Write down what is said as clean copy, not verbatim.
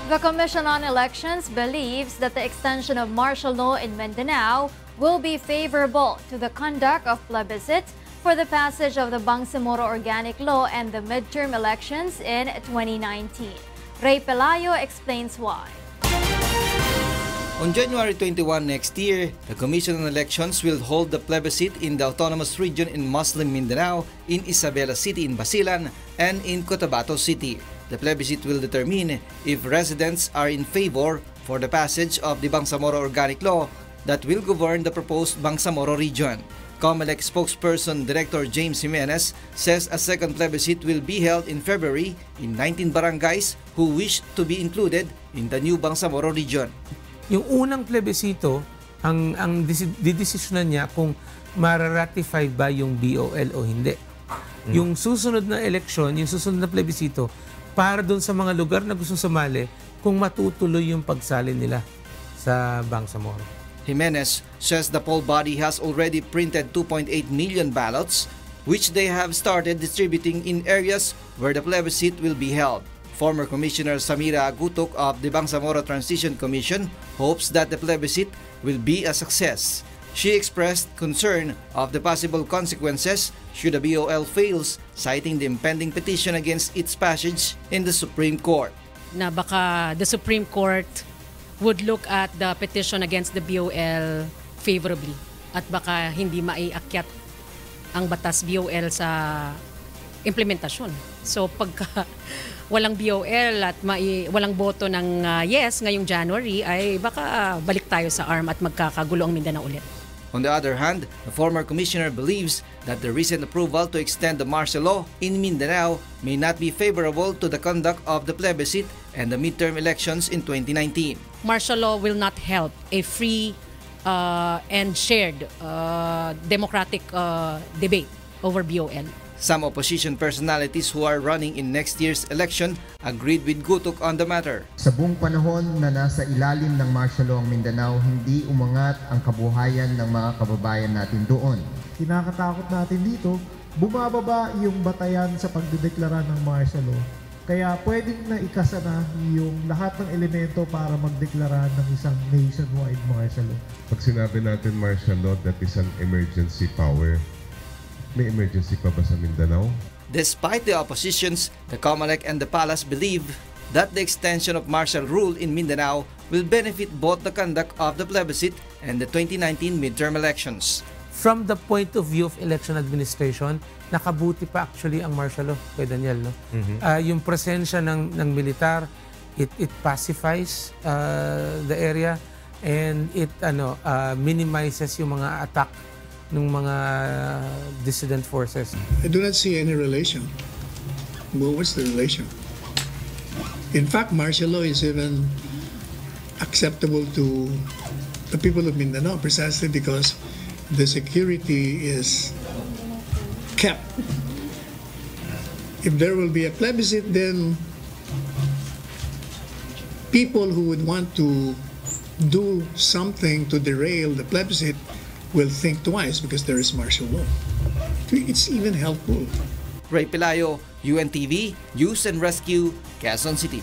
The Commission on Elections believes that the extension of martial law in Mindanao will be favorable to the conduct of plebiscite for the passage of the Bangsamoro Organic Law and the midterm elections in 2019. Rey Pelayo explains why. On January 21 next year, the Commission on Elections will hold the plebiscite in the autonomous region in Muslim Mindanao, in Isabela City in Basilan, and in Cotabato City. The plebiscite will determine if residents are in favor for the passage of the Bangsamoro Organic Law that will govern the proposed Bangsamoro region. COMELEC spokesperson Director James Jimenez says a second plebiscite will be held in February in 19 barangays who wish to be included in the new Bangsamoro region. Yung unang plebisito, ang didesisyonan niya kung mararatify ba yung BOL o hindi. Yung susunod na eleksyon, yung susunod na plebisito, para doon sa mga lugar na gusto sumali kung matutuloy yung pagsali nila sa Bangsamoro. Jimenez says the poll body has already printed 2.8 million ballots, which they have started distributing in areas where the plebiscite will be held. Former Commissioner Samira Agutok of the Bangsamoro Transition Commission hopes that the plebiscite will be a success. She expressed concern of the possible consequences should the BOL fails, citing the impending petition against its passage in the Supreme Court. Na baka the Supreme Court would look at the petition against the BOL favorably at baka hindi maiakyat ang batas BOL sa implementasyon. So pagka walang BOL at walang boto ng yes ngayong January ay baka balik tayo sa ARM at magkakagulo ang Mindanao ulit. On the other hand, the former commissioner believes that the recent approval to extend the martial law in Mindanao may not be favorable to the conduct of the plebiscite and the midterm elections in 2019. Martial law will not help a free and shared democratic debate over BOL. Some opposition personalities who are running in next year's election agreed with Gutok on the matter. Sa buong panahon na nasa ilalim ng martial law ang Mindanao, hindi umangat ang kabuhayan ng mga kababayan natin doon. Kinakatakot natin dito, bumababa yung batayan sa pagdedeklara ng martial law. Kaya pwedeng na ikasana yung lahat ng elemento para magdeklara ng isang nationwide martial law. Pag sinabi natin martial law, that is an emergency power. May emergency pa ba sa Mindanao? Despite the oppositions, the COMELEC and the Palace believe that the extension of martial rule in Mindanao will benefit both the conduct of the plebiscite and the 2019 midterm elections. From the point of view of election administration, nakabuti pa actually ang martial law, kay Daniel. No? Yung presensya ng militar, it pacifies the area and it minimizes yung mga attack ng mga dissident forces. I do not see any relation. Well, what's the relation? In fact, martial law is even acceptable to the people of Mindanao precisely because the security is kept. If there will be a plebiscite, then people who would want to do something to derail the plebiscite will think twice because there is martial law. It's even helpful. Rey Pelayo, UNTV, News and Rescue, Quezon City.